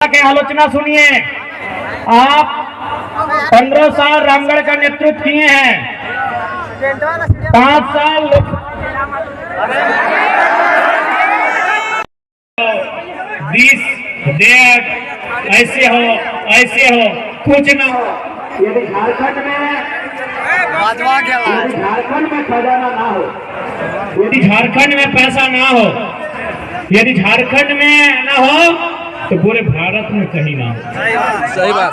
के आलोचना सुनिए। आप 15 साल रामगढ़ का नेतृत्व किए हैं, 5 साल 20 डेढ़ ऐसे हो कुछ ना हो। यदि झारखंड में खजाना ना हो, यदि झारखंड में पैसा ना हो, यदि झारखंड में ना हो तो पूरे भारत में कहीं ना हो। सही बात।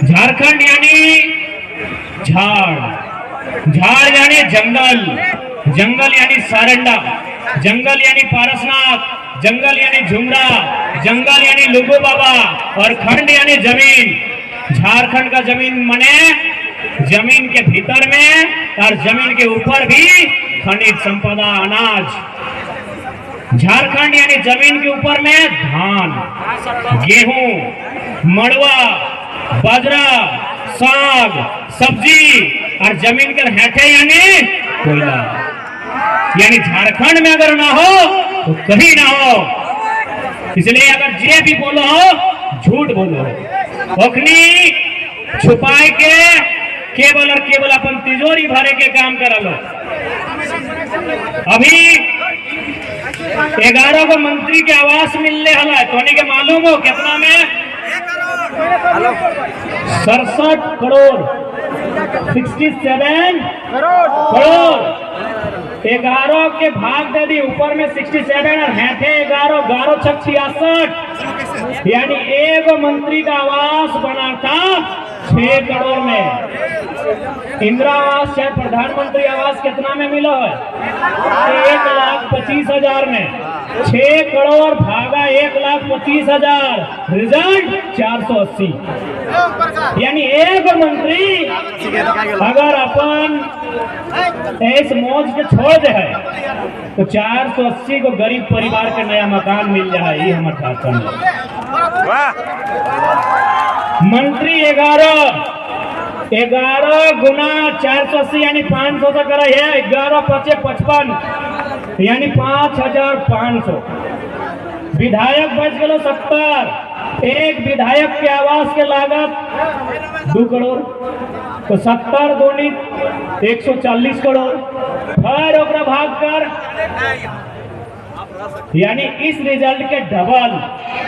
झारखंड यानी झाड़ यानी जंगल यानी सारंडा, जंगल यानी पारसनाथ, जंगल यानी झुमरा, जंगल यानी लुगू बाबा और खंड यानी जमीन। झारखंड का जमीन माने जमीन के भीतर में और जमीन के ऊपर भी खनिज संपदा, अनाज। झारखंड यानी जमीन के ऊपर में धान, गेहूं, मड़ुआ, बाजरा, साग, सब्जी और जमीन के हेठे यानी कोयला। यानी झारखंड में अगर ना हो तो कहीं ना हो। इसलिए अगर जे भी बोलो हो झूठ बोलो, ओखनी छुपाए के केवल और केवल अपन तिजोरी भरे के काम कर लो। अभी 11 को मंत्री के आवास मिलने वाला है, तो के मालूम हो कितना में? 67 करोड़, 67 करोड़। 11 के भाग दे दी, ऊपर में 67 और हेठे 11, 11 छक 66। यानी एक मंत्री का आवास बना था 6 करोड़ में। इंदिरा आवास चाहे प्रधानमंत्री आवास कितना में मिला है? 1,25,000 में। 6 करोड़ भागा 1,25,000, रिजल्ट 480। यानी एक मंत्री अगर अपन इस मौज के छोड़ दे है तो 480 को गरीब परिवार के नया मकान मिल जाए। ये हमारे झारखंड मंत्री 11 गुना 480 यानी 500 से करे है। 11 पचे 55 यानी 5,500। विधायक बच गए 70। एक विधायक के आवास के लागत 2 करोड़, तो 70 दूनी 140 करोड़। फिर ओकरा भाग कर यानी इस रिजल्ट के डबल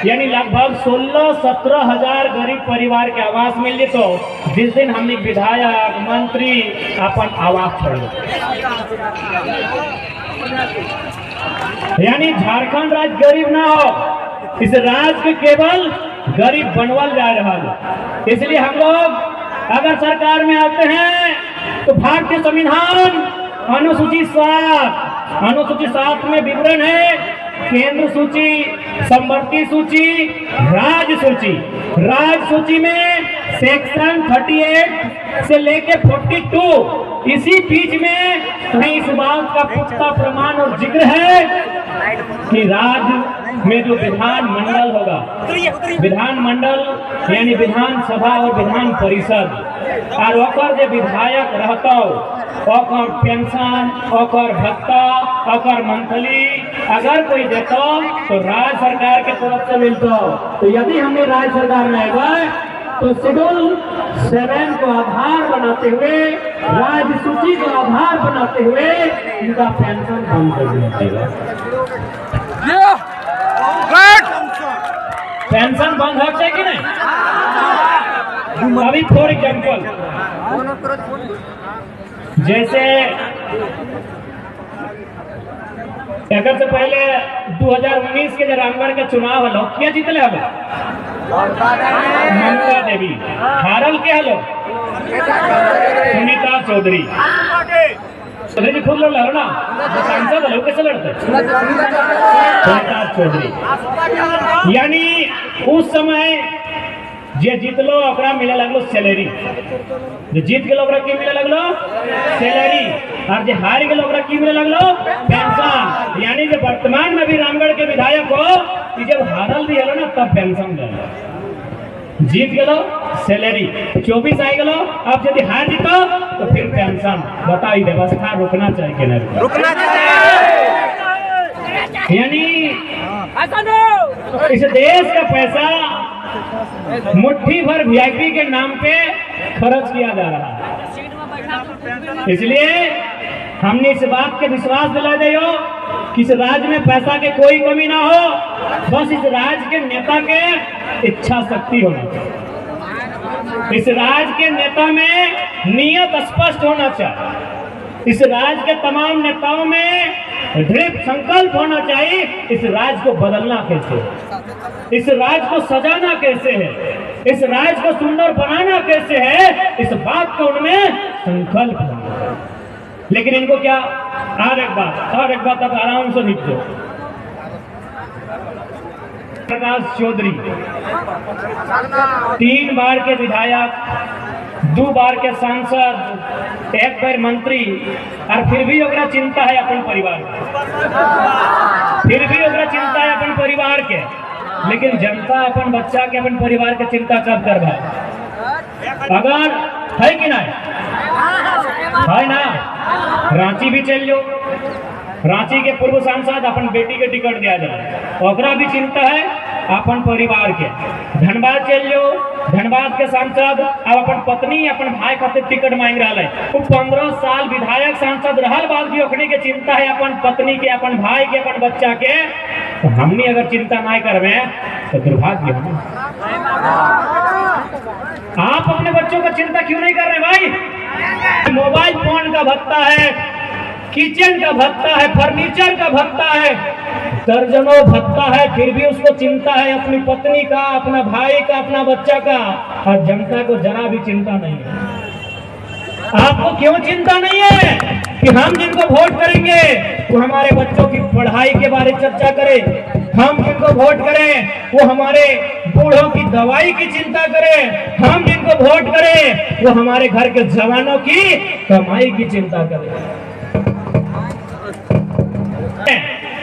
यानी लगभग 16-17 हजार गरीब परिवार के आवास मिल जे। तो जिस दिन हमने विधायक मंत्री अपन आवास छोड़, यानी झारखंड राज्य गरीब ना हो, इस राज्य के केवल गरीब बनवल जा रहा है। इसलिए हम लोग अगर सरकार में आते हैं तो भारतीय संविधान अनुसूची 7 में विवरण है केंद्र सूची, समवर्ती सूची, राज्य सूची। राज्य सूची में सेक्शन 38 से लेके 42 इसी बीच में कहीं इस बात का पुख्ता प्रमाण और जिक्र है कि राज्य में जो विधान मंडल होगा, विधान मंडल यानी विधानसभा और विधान परिषद, और ओकर जो विधायक रहता ओकर पेंशन, ओकर भत्ता, ओकर मंथली अगर कोई देता तो राज्य सरकार के तरफ से मिलता। तो यदि हमने राज्य सरकार में आए तो शेड्यूल 7 को आधार बनाते हुए, राज्य सूची को आधार बनाते हुए इनका पेंशन बंद कर दिया जाएगा। पेंशन बंद हो जाए कि नहीं? अभी फॉर एग्जाम्पल जैसे अगर से पहले 2019 के जो रामगढ़ के चुनाव हलो, क्या जीतले हलो? ममता देवी। हारल के हलो? सुनीता चौधरी। चौधरी खुद लड़ रहा ना, सांसद हलो, कैसे लड़ते? सुनीता चौधरी। यानी उस समय जे जीतलो ओकरा मिले लगलो सैलरी, जो जीत गेलो ओकरा की मिले लगलो सैलरी, और जे हार गेलो ओकरा की मिले लगलो पेंशन। यानी जो वर्तमान में भी रामगढ़ के विधायक हो, कि जब हारल भी हलो ना तब पेंशन दे, जीत गेलो सैलरी, 24 आ गेलो, अब यदि हार जीतो तो फिर पेंशन। बताइए व्यवस्था रुकना चाहिए कि नहीं रुकना चाहिए? यानी इस देश का पैसा मुट्ठी भर वीआईपी के नाम पे खर्च किया जा रहा है। इसलिए हमने इस बात के विश्वास दिला दे कि इस राज्य में पैसा के कोई कमी ना हो, बस इस राज्य के नेता के इच्छा शक्ति होना चाहिए। इस राज्य के नेता में नियत स्पष्ट होना चाहिए। इस राज्य के तमाम नेताओं में दृढ़ संकल्प होना चाहिए। इस राज्य को बदलना कैसे है, इस राज्य को सजाना कैसे है, इस राज्य को सुंदर बनाना कैसे है, इस बात को उनमें संकल्प होना चाहिए। लेकिन इनको क्या, और एक बात अब आराम से लिख दो। प्रकाश चौधरी 3 बार के विधायक, 2 बार के सांसद, 1 बार मंत्री, और फिर भी ओकरा चिंता है अपन परिवार के, फिर भी ओकरा चिंता है अपन परिवार के। लेकिन जनता अपन बच्चा के, अपन परिवार के चिंता कब कर भाई? अगर है कि नहीं है ना, रांची भी चल लो, रांची के पूर्व सांसद अपन बेटी के टिकट दिया जाए, ओकरा भी चिंता है अपन परिवार के। धनबाद चल लो, धनबाद के सांसद अब अपन पत्नी अपन भाई खातिर टिकट मांग रहा है। वो 15 साल विधायक सांसद रहल बाद भी ओकनी के चिंता है अपन पत्नी के, अपन भाई के, अपन बच्चा के। तो हमने अगर चिंता नहीं करवे तो दुर्भाग्य है। आप अपने बच्चों का चिंता क्यों नहीं कर रहे भाई? मोबाइल फोन का भत्ता है, किचन का भत्ता है, फर्नीचर का भत्ता है, दर्जनों भत्ता है, फिर भी उसको चिंता है अपनी पत्नी का, अपना भाई का, अपना बच्चा का। और जनता को जरा भी चिंता नहीं है। आपको क्यों चिंता नहीं है कि हम जिनको वोट करेंगे वो हमारे बच्चों की पढ़ाई के बारे में चर्चा करें, हम जिनको वोट करें वो हमारे बूढ़ों की दवाई की चिंता करें, हम जिनको वोट करें वो हमारे घर के जवानों की कमाई की चिंता करें।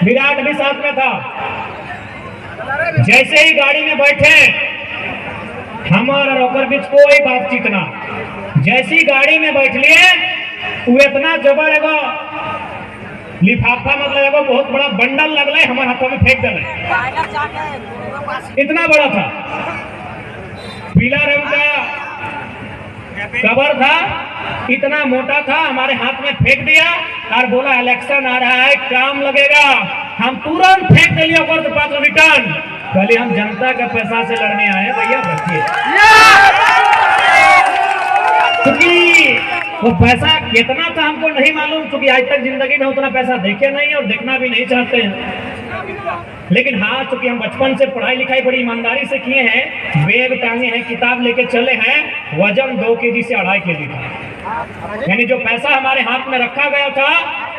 विराट भी साथ में था। जैसे ही गाड़ी में बैठे हमारा रोकर बीच कोई बातचीत ना, जैसी गाड़ी में बैठ लिए वो इतना जबर एगो लिफाफा, मतलब एगो बहुत बड़ा बंडल लगल हमारे हाथों में फेंक दिले। इतना बड़ा था, पीला रंग का कवर था, इतना मोटा था, हमारे हाथ में फेंक दिया और बोला इलेक्शन आ रहा है, काम लगेगा। हम तुरंत फेंक दिए और तो पात्र रिटर्न। पहले हम जनता के पैसा से लड़ने आए भैया, बच्चे क्योंकि वो पैसा कितना था हमको नहीं मालूम, क्योंकि आज तक जिंदगी में उतना पैसा देखे नहीं और देखना भी नहीं चाहते हैं। लेकिन हाँ, चूंकि हम बचपन से पढ़ाई लिखाई बड़ी ईमानदारी से किए हैं, बैग टांगे हैं, किताब लेके चले हैं, वजन 2 केजी से 2.5 केजी था। यानी जो पैसा हमारे हाथ में रखा गया था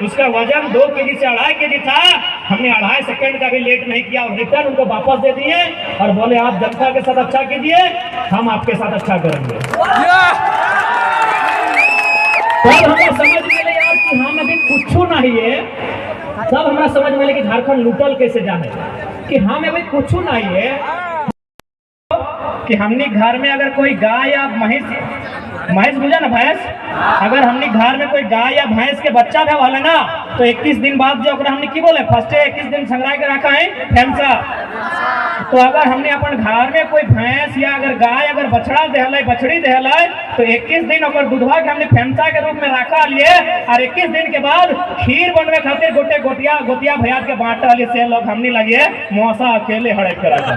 उसका वजन 2 केजी से 2.5 केजी था। हमने 2.5 सेकंड का भी लेट नहीं किया और रिटर्न उनको वापस दे दिए और बोले आप जनता के साथ अच्छा कीजिए, हम आपके साथ अच्छा करेंगे। तब हमें समझ मिले यार कि हम अभी कुछ नहीं है, तब हमारा समझ में कि झारखंड लूटल कैसे जाने, कि हम अभी कुछ नहीं है। कि हमने घर में अगर कोई गाय या भैंस बुझा ना, भैंस, अगर हमने घर में कोई गाय या भैंस के बच्चा भी वाले ना, तो 21 दिन बाद जो हमने की बोले फर्स्ट 21 दिन संग्रह के रखा है फैंसा। तो अगर हमने अपन घर में कोई भैंस या अगर गाय अगर बछड़ा देहल बछड़ी देहल तो 21 दिन अगर दूधवा के हमने फेंसा के रूप में रखा लिए और 21 दिन के बाद खीर बनवे खातिर गोतिया भैया के बांटा लिए से लोग हमने लगे मौसा अकेले हड़प के रखा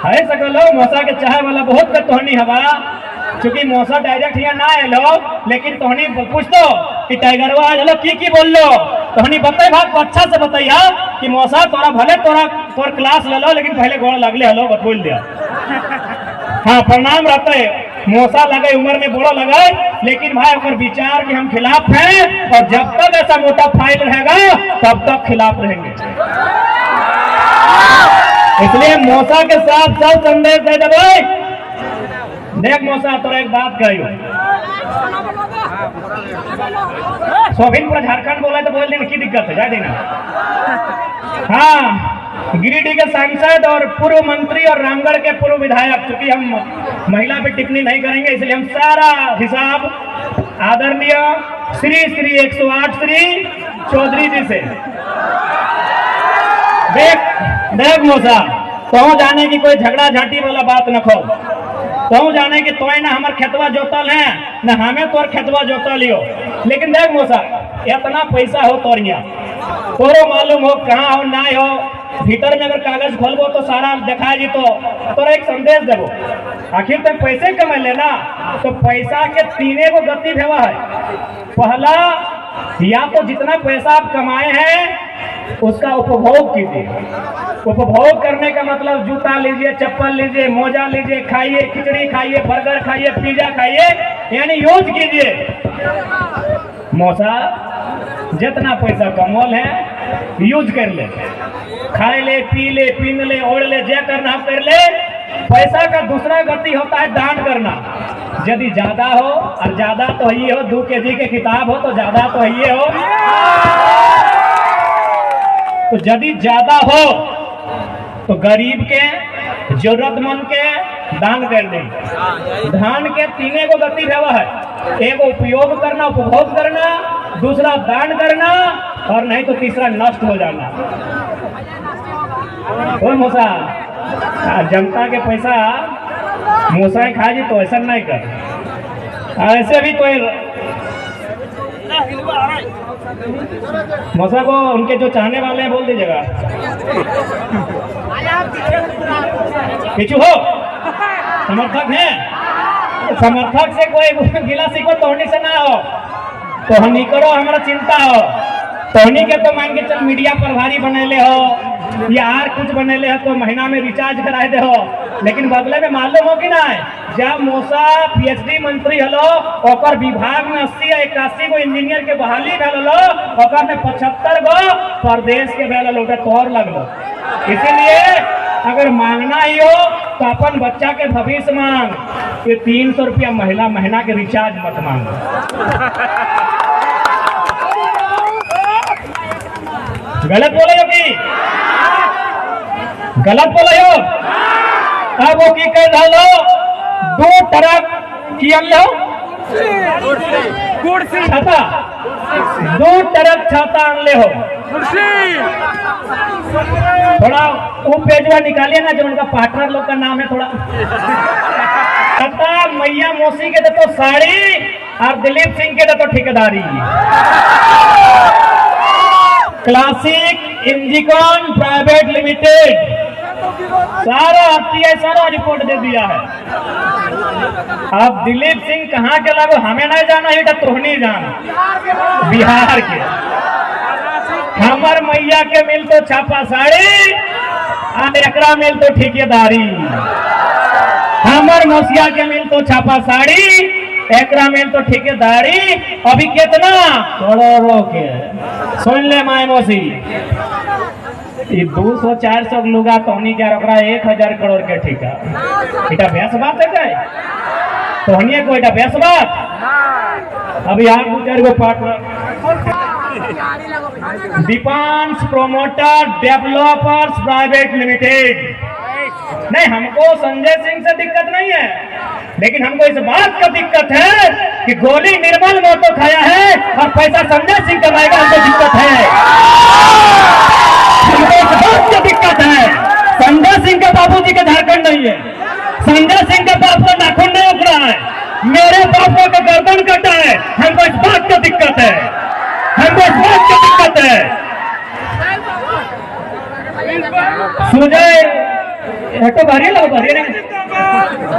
है सकल लो। मौसा के चाहे वाला बहुत तोहनी हवा, क्योंकि मौसा डायरेक्ट यहाँ ना है लो, लेकिन तोहनी पूछ दो कि टाइगरवा चलो की बोल लो, तोहनी बताई भाग अच्छा से बताइया कि मौसा तोरा भले तोर क्लास ले लो, लेकिन पहले गोड़ लगले हलो बोल दिया। हाँ, प्रणाम रहता है, मौसा लगे उम्र में बड़ा लगे, लेकिन भाई अगर विचार के हम खिलाफ हैं और जब तक ऐसा मोटा फाइल रहेगा तब तक खिलाफ रहेंगे। इसलिए मौसा के साथ सब संदेश दे दे भाई। देख मौसा, तोरा एक बात कहियो, सोभिनपुर झारखंड बोला तो बोल देना की दिक्कत है, जा देना। हाँ, गिरिडीह के सांसद और पूर्व मंत्री और रामगढ़ के पूर्व विधायक, क्योंकि हम महिला पे टिप्पणी नहीं करेंगे इसलिए हम सारा हिसाब आदरणीय श्री 108 श्री चौधरी जी से। देख मौसा, तो जाने की कोई झगड़ा झाटी वाला बात न खो। तो जाने की तो ना हमार खेतवा जोतल है न हमें तोर खेतवा जोतल लियो। लेकिन देख मौसा, इतना पैसा हो तोर यहाँ तोरो मालूम हो कहाँ हो ना हो। भीतर में अगर कागज खोलबो तो सारा देखा जी तो एक संदेश देबो। आखिर तुम पैसे कमा लेना तो पैसा के तीने को गति भेवा है। पहला, या तो जितना पैसा आप कमाए हैं उसका उपभोग कीजिए। उपभोग करने का मतलब जूता लीजिए, चप्पल लीजिए, मोजा लीजिए, खाइए, खिचड़ी खाइए, बर्गर खाइए, पिज्जा खाइए, यानी यूज कीजिए। मौसा, जितना पैसा कमोल है यूज कर ले, खाए ले, पी ले, पीन ले, ओढ़ ले, जे करना कर ले। पैसा का दूसरा गति होता है दान करना। यदि ज्यादा हो, और ज्यादा तो ही हो, 2 kg के किताब हो तो ज्यादा तो ही हो। तो यदि ज्यादा हो तो गरीब के, जरूरतमंद के दान कर दे। धान के तीने को गति है वह है, एक उपयोग करना, उपभोग करना, दूसरा दान करना, और नहीं तो तीसरा नष्ट हो जाना। और मौसा, जनता के पैसा मूसा खा जी तो ऐसा नहीं कर। ऐसे भी कोई मौसा को उनके जो चाहने वाले हैं बोल दीजिएगा पीछू हो। समर्थक है, समर्थक से कोई गिला सीखो तोहनी से ना हो, तोहनी करो हमारा चिंता हो। तोहनी के तो मान के चल मीडिया प्रभारी बनेले हो या आर कुछ बनेले हो तो महीना में रिचार्ज कराए दे हो, लेकिन बदले में मालूम हो कि ना जब मौसा PhD मंत्री हलो ओकर विभाग में 80 या 81 गो इंजीनियर के बहाली भेलो, ओकर में 75 गो प्रदेश के भेलो, तोर लगलो। इसीलिए अगर मांगना ही हो तो अपन बच्चा के भविष्य मांग। ये 300 रुपया महीना के रिचार्ज मत मांगो। गलत बोले हो कि गलत बोले हो? अब वो की कर डालो 2 ट्रक की लो छाता, 2 ट्रक छाता आनले हो। थोड़ा वो पेजवा निकालिए ना जो उनका पार्टनर लोग का नाम है। थोड़ा छाता मैया मौसी के तो साड़ी और दिलीप सिंह के तो ठेकेदारी। क्लासिक इंजीकॉन प्राइवेट लिमिटेड सारा RTI सारा रिपोर्ट दे दिया है। अब दिलीप सिंह कहाँ के लागो हमें नहीं जाना है, तोहनी जाना बिहार के। हमर मैया के मिल तो छापा साड़ी और एकरा मिल तो ठेकेदारी। हमर मौसिया के मिल तो छापा साड़ी, एकरा मिल तो ठेकेदारी। अभी कितना करोड़ों के सुन ले माय मौसी, 200-400 लुगा तोहनी के 1000 करोड़ के ठेका। इटा बेस बात है काय तोहनी को, इटा बेस बात। अभी आप 2-4 go partner Deepansh promoter developers private limited. नहीं, हमको संजय सिंह से दिक्कत नहीं है, लेकिन हमको इस बात का दिक्कत है कि गोली निर्मल मोटो खाया है और पैसा संजय सिंह कमाएगा, हमको दिक्कत है। हमको इस बात की दिक्कत है। संजय सिंह के बाबूजी के झारखंड नहीं है, संजय सिंह के बाप का नाखून नहीं उखड़ा है, मेरे बाप का गर्दन कटा है। हमको इस बात की दिक्कत है, हमको इस बात की दिक्कत है। सुजय तो भारी लगो, भारी नहीं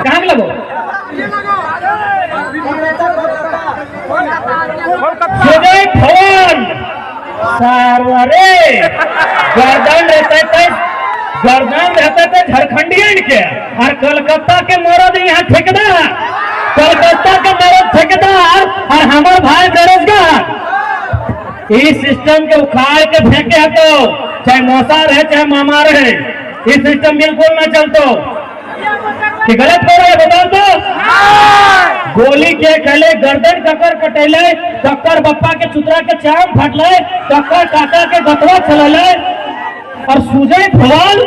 कहाँ लगो सुजय भवन सारे गर्दन रहते थे झारखंडियन के, और कलकत्ता के मरद यहाँ ठेकेदार, कलकत्ता के मरद ठेकेदार और हमारे भाई बेरोजगार। इस सिस्टम के उखाड़ के फेंके हटो, चाहे मौसा रहे चाहे मामा रहे, इस सिस्टम बिल्कुल न चलतो। कि गलत हो रहा है बता दो। गोली के खेले, गर्दन ककर कटेले, कक्कर बप्पा के चुतरा के चाम फटले, कक्कर काका के गतवा चलले, और सुजय भवन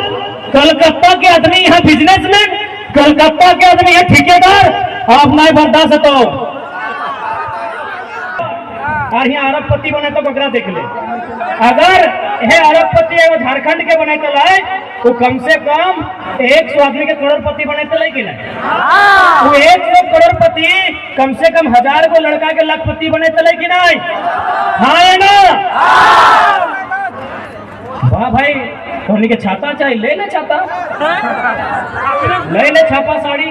कलकत्ता के आदमी यहाँ बिजनेसमैन, कलकत्ता के आदमी है ठेकेदार। आप नहीं बर्दाश्त हो और यहाँ अरबपति बने तो बकरा देख ले। अगर यह अरबपति एगो झारखंड के बने तो लाए वो कम से कम 100 आदमी के करोड़पति बने तो लाए कि नहीं? वो 100 करोड़पति कम से कम 1000 को लड़का के लाखपति बने तो लाए कि नहीं? हाँ है ना? वाह भाई, धोनी के छाता चाहिए, ले ले छाता, ले ले छापा साड़ी।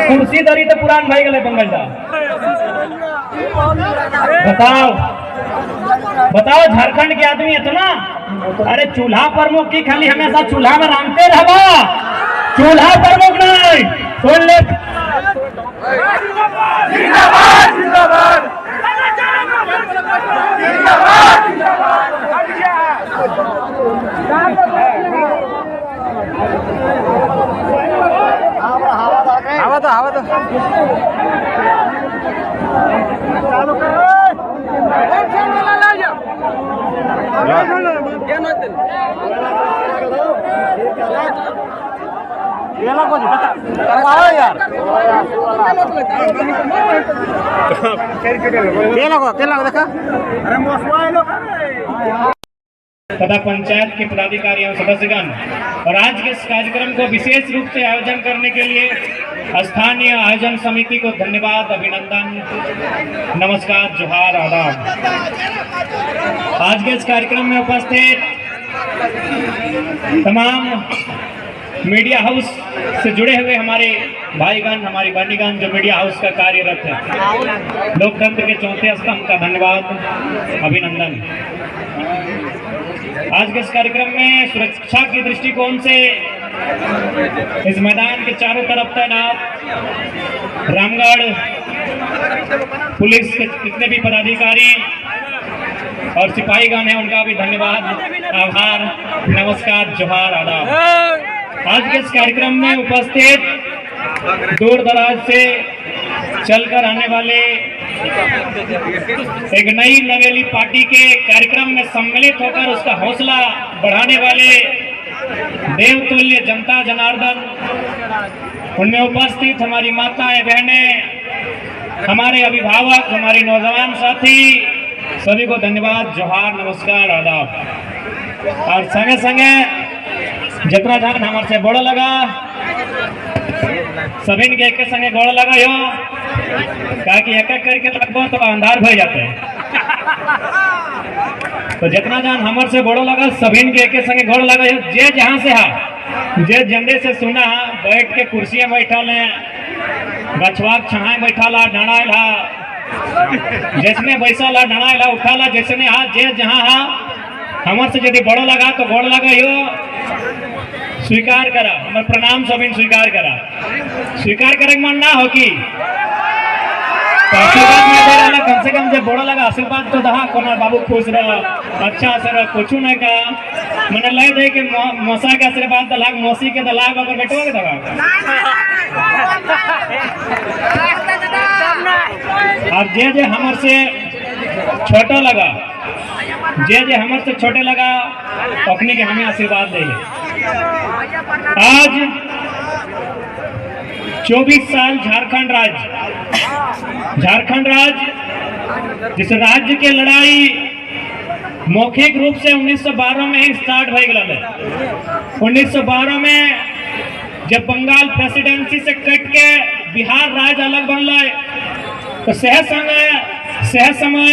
कुर्सी दरी तो पुरान भाई गए बंगल दा। बताओ बताओ, झारखंड के आदमी इतना, अरे चूल्हा प्रमुख की खाली हमेशा चूल्हा में रांगते रहा, चूल्हा प्रमुख नहीं। सुन ले, हवा तो चालू कर तथा पंचायत के पदाधिकारी एवं सदस्यगण और आज के इस कार्यक्रम को विशेष रूप से आयोजन करने के लिए स्थानीय आयोजन समिति को धन्यवाद, अभिनंदन, नमस्कार, जोहार, आदाब। आज के इस कार्यक्रम में उपस्थित तमाम मीडिया हाउस से जुड़े हुए हमारे भाईगण, हमारी बहनीगण जो मीडिया हाउस का कार्यरत है, लोकतंत्र के चौथे स्तंभ का धन्यवाद, अभिनंदन। आज के इस कार्यक्रम में सुरक्षा के दृष्टिकोण से इस मैदान के चारों तरफ तैनात रामगढ़ पुलिस के जितने भी पदाधिकारी और सिपाहीगण हैं उनका भी धन्यवाद, आभार, नमस्कार, जोहार, आदाब। आज के इस कार्यक्रम में उपस्थित दूर दराज से चलकर आने वाले एक नई नवेली पार्टी के कार्यक्रम में सम्मिलित होकर उसका हौसला बढ़ाने वाले देवतुल्य जनता जनार्दन, उनमें उपस्थित हमारी माताएं, बहनें, हमारे अभिभावक, हमारे नौजवान साथी, सभी को धन्यवाद, जोहार, नमस्कार, आदाब। और संगे संगे जितना जान हमारे से बड़ा लगा सभी के एक संगे गोड़ लगा कि एक एक करके लगभग तो अंधार हो जाते हैं, तो जितना जान हमारे से बड़ो लगा सभी के एक संगे गोड़ लगा। जे जहां से हा, जे जंदे से सुना बैठ के कुर्सियां बैठल है, गछवा छाए बैठाला, डणाला, जैसने बैसाला, डणाला, उठाला, जैसने हा, जे जहां हा, हमारे से यदि बड़ो लगा तो गोड़ लगा स्वीकार करा, हमारे प्रणाम सभी स्वीकार करा। स्वीकार करे मन ना हो कि तो आशीर्वाद में दे रहा, कम से कम जब बड़ा लगा आशीर्वाद तो दहा कोना बाबू खुश रहा, अच्छा से रहा, कुछ नहीं कहा मैंने ले दे कि मौसा के आशीर्वाद दलाग, मौसी के दलाग, अगर बेटो के दलाग। और जे हमारे से छोटा लगा, जे हमारे से छोटे लगा अपनी के हमें आशीर्वाद दे। आज 24 साल झारखंड राज्य जिस राज्य के लड़ाई मौखिक रूप से 1912 में ही स्टार्ट हो गया है। 1912 में जब बंगाल प्रेसिडेंसी से कट के बिहार राज्य अलग बनल तो सह समय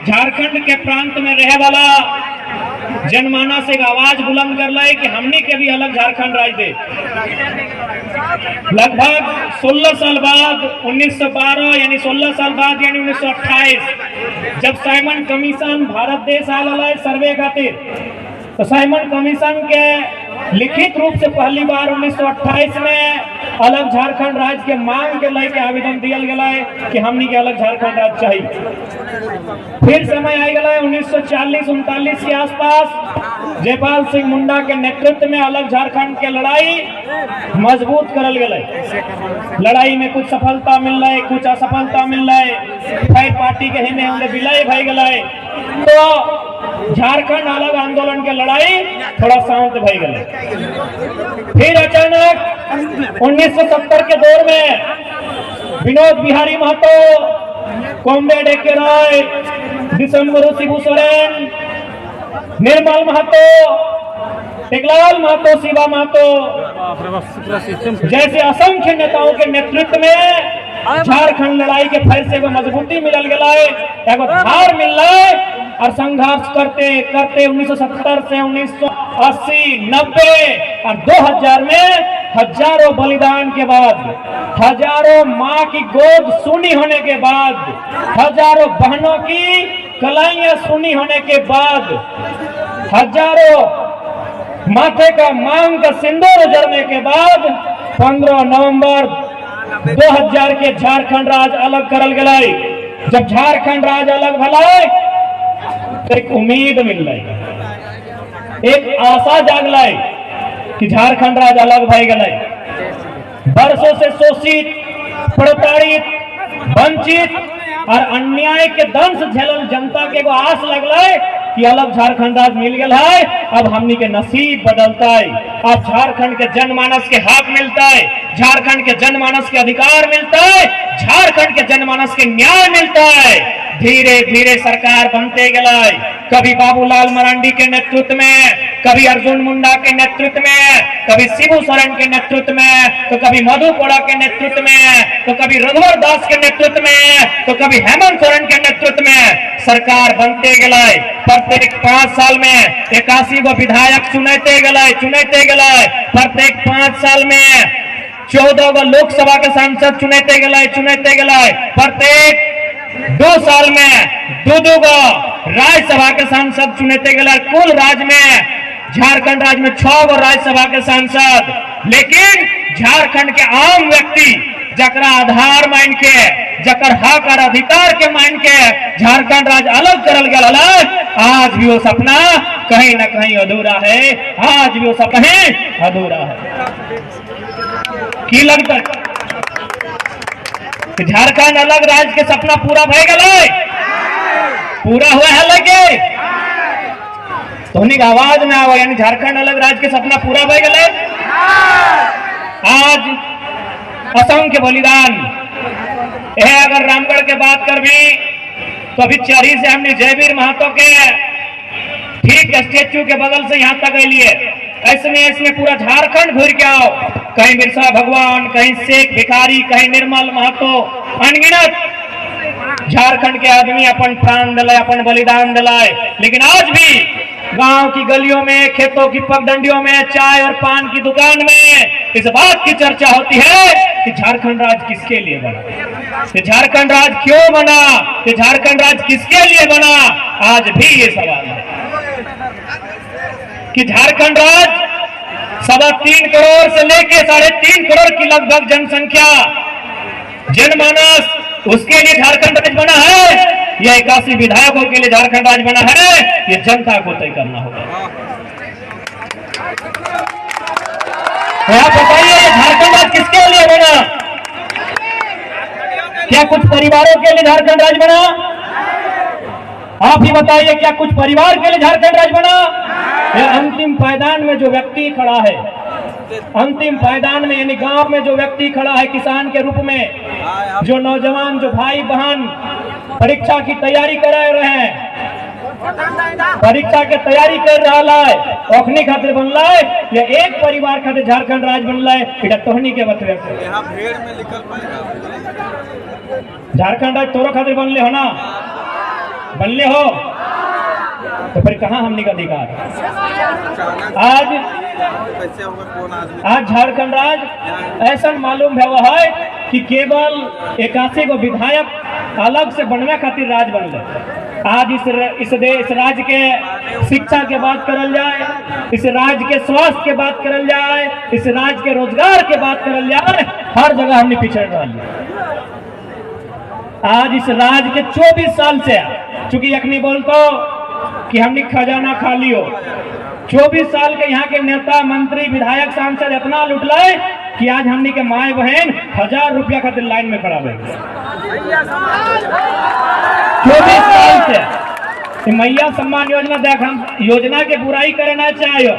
झारखंड के प्रांत में रहे वाला जनमानस एक आवाज बुलंद कर ला कि हमने के भी अलग झारखंड राज्य दे। लगभग 16 साल बाद 1912 यानी 16 साल बाद यानी 1928 जब साइमन कमीशन भारत देश आया सर्वे खातिर, तो साइमन कमीशन के लिखित रूप से पहली बार 1928 में अलग झारखंड राज्य के मांग के लेके आवेदन दियल गया कि हमनी के अलग झारखंड राज्य चाहिए। फिर समय आ गया 1940-39 के आसपास जयपाल सिंह मुंडा के नेतृत्व में अलग झारखंड के लड़ाई मजबूत करल गए। लड़ाई में कुछ सफलता मिल रहा है, कुछ असफलता मिल रहा है, फिर पार्टी के हिने उन्हें विलय भय गए, तो झारखंड अलग आंदोलन के लड़ाई थोड़ा शांत भय गए। फिर अचानक 1970 के दौर में विनोद बिहारी महतो, कॉमरेड ए.के. रॉय, दिसंबर शिबू सोरेन, निर्मल महतो, टेकलाल महतो, शिवा महतो जैसे असंख्य नेताओं के नेतृत्व में झारखंड लड़ाई के फैसले को मजबूती मिलल गया, एगो धार मिल और संघर्ष करते करते 1970 से 1980, 90 और 2000 में हजारों बलिदान के बाद, हजारों माँ की गोद सुनी होने के बाद, हजारों बहनों की कलाइयां सुनी होने के बाद, हजारों माथे का मांग का सिंदूर जरने के बाद 15 नवंबर 2000 के झारखंड राज अलग करल गए। जब झारखंड राज अलग भलाए तो एक उम्मीद मिल रही, एक आशा जागल कि झारखंड राज अलग भय गए। वर्षों से शोषित, प्रताड़ित, वंचित और अन्याय के दंश झेलल जनता के एगो आस लगल कि अलग झारखंड राज मिल गया है, अब हमनी के नसीब बदलता है, अब झारखंड के जनमानस के हक मिलता है, झारखंड के जनमानस के अधिकार मिलता है, झारखंड के जनमानस के न्याय मिलता है। धीरे धीरे सरकार बनते गए, कभी बाबूलाल मरांडी के नेतृत्व में, कभी अर्जुन मुंडा के नेतृत्व में, कभी शिबू सोरेन के नेतृत्व में, तो कभी मधु कोड़ा के नेतृत्व में, तो कभी रघुवर दास के नेतृत्व में, तो कभी हेमंत सोरेन के नेतृत्व में सरकार बनते गए। प्रत्येक 5 साल में 81 गो विधायक चुनते गए, प्रत्येक 5 साल में 14 गो लोकसभा के सांसद चुनते गए, प्रत्येक 2 साल में 2 गो राज्यसभा के सांसद चुनते गए। कुल राज्य में, झारखंड राज्य में 6 गो राज्यसभा के सांसद। लेकिन झारखंड के आम व्यक्ति जकरा आधार मान के, जकर हक और अधिकार के मान के झारखंड राज्य अलग करल गया, आज भी वो सपना कहीं ना कहीं अधूरा है, आज भी वो सपना कहीं अधूरा है। की लगता कि झारखंड अलग राज्य के सपना पूरा भय गए, पूरा हुआ है लगे तो आवाज में आवा, यानी झारखंड अलग राज्य के सपना पूरा भय गए। आज असंख्य बलिदान है। अगर रामगढ़ के बात कर भी तो अभी चरही से हमने जयवीर महतो के ठीक स्टेच्यू के बगल से यहाँ तक लिए, ऐसने पूरा झारखंड घूर के आओ, कहीं बिरसा भगवान, कहीं शेख भिखारी, कहीं निर्मल महतो, अनगिनत झारखंड के आदमी अपन प्राण दिलाए, अपन बलिदान दिलाए। लेकिन आज भी गांव की गलियों में, खेतों की पगडंडियों में, चाय और पान की दुकान में इस बात की चर्चा होती है कि झारखंड राज्य किसके लिए बना, ये झारखंड राज्य क्यों बना, ये झारखंड राज्य किसके लिए बना। आज भी ये सवाल है कि झारखंड राज्य 3.25 करोड़ से लेके 3.5 करोड़ की लगभग जनसंख्या, जनमानस, उसके लिए झारखंड राज्य बना है या 81 विधायकों के लिए झारखंड राज्य बना है, ये जनता को तय करना होगा। तो आप बताइए झारखंड राज्य किसके लिए बना? क्या कुछ परिवारों के लिए झारखंड राज्य बना? आप ही बताइए, क्या कुछ परिवार के लिए झारखंड राज्य बना? या अंतिम पायदान में जो व्यक्ति खड़ा है, अंतिम पायदान में यानी गांव में जो व्यक्ति खड़ा है किसान के रूप में, जो नौजवान, जो भाई बहन परीक्षा की तैयारी करा रहे हैं, परीक्षा के तैयारी कर रहा है, ओखनी खातिर बनला है या एक परिवार खातिर झारखंड राज्य बनला है, इटा तोहनी के बतवे झारखंड राज्य तोरो खातिर बनले हो ना, बनले हो तो फिर कहां हमने का अधिकार? आज झारखंड राज्य ऐसा मालूम है कि केवल 81 गो विधायक अलग से बनने खातिर राज्य बनले। आज इस राज्य के शिक्षा के बात करल जाए, इस राज्य के स्वास्थ्य के बात करल जाए, इस राज्य के रोजगार के बात करल जाए, हर जगह हमने पिछड़ रही है। आज इस राज्य के 24 साल से, चूंकि यखनी बोलतो कि हमने खजाना खाली हो, 24 साल के यहाँ के नेता, मंत्री, विधायक, सांसद इतना लुटलाए कि आज हमने के माए बहन 1000 रुपया खातिर लाइन में खड़ा है। 24 साल से मैया सम्मान योजना देख, हम योजना के बुराई करना चाहिए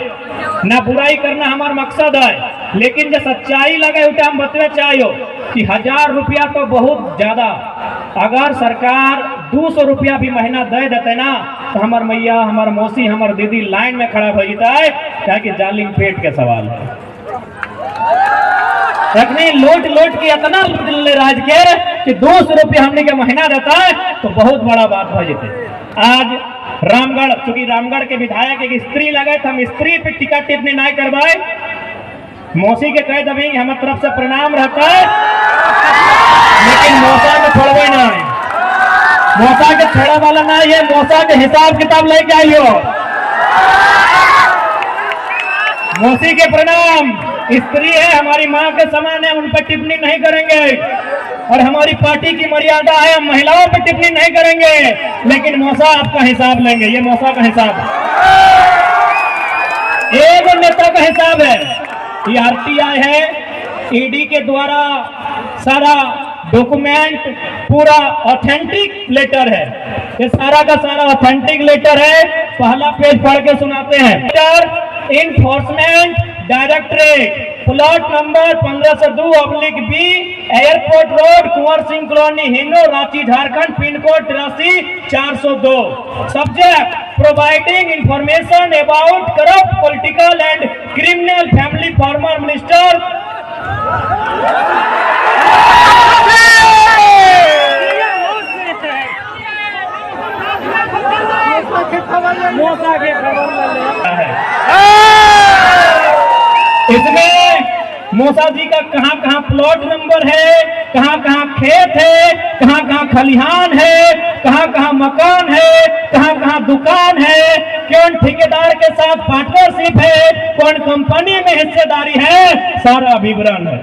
ना, बुराई करना हमारा मकसद है, लेकिन जो सच्चाई लगे उठे हम बतवे चाहिए कि 1000 रुपया तो बहुत ज्यादा, अगर सरकार 200 रुपया भी महीना दे देते ना तो हमार मैया, हमार मौसी, हमार दीदी लाइन में खड़ा हो जाता है, क्या कि जालिम पेट के सवाल है। रखने लोट लोट के इतना लूट राज के कि 200 रुपया हमने के महीना देता है तो बहुत बड़ा बात हो जाते। आज रामगढ़, चूंकि रामगढ़ के विधायक एक स्त्री लगे तो हम स्त्री पे टिकट टिप्पणी नहीं करवाए, मौसी के कह दबी हमारे तरफ से प्रणाम रहता है, लेकिन मौसा के छोड़वे ना है, मौसा के छोड़ा वाला ना है, मौसा के हिसाब किताब लेके आइयो। मौसी के प्रणाम, स्त्री है, हमारी माँ के समान है, उन पर टिप्पणी नहीं करेंगे, और हमारी पार्टी की मर्यादा है, हम महिलाओं पर टिप्पणी नहीं करेंगे, लेकिन मौसा आपका हिसाब लेंगे। ये मौसा का हिसाब है, एक नेता का हिसाब है, ये आरटीआई है, ईडी के द्वारा सारा डॉक्यूमेंट पूरा ऑथेंटिक लेटर है, ये सारा का सारा ऑथेंटिक लेटर है। पहला पेज पढ़ के सुनाते हैं। Enforcement directorate, plot number 1502/B, airport road, Kunwar Singh colony, Hingo, Ranchi, Jharkhand, pin code 83,402। Subject providing information about corrupt political and criminal family former minister. इसमें मौसा जी का कहां कहां प्लॉट नंबर है, कहां कहां खेत है, कहां कहां खलिहान है, कहां कहां मकान है, कहां कहां दुकान है, कौन ठेकेदार के साथ पार्टनरशिप है, कौन कंपनी में हिस्सेदारी है, सारा विवरण है।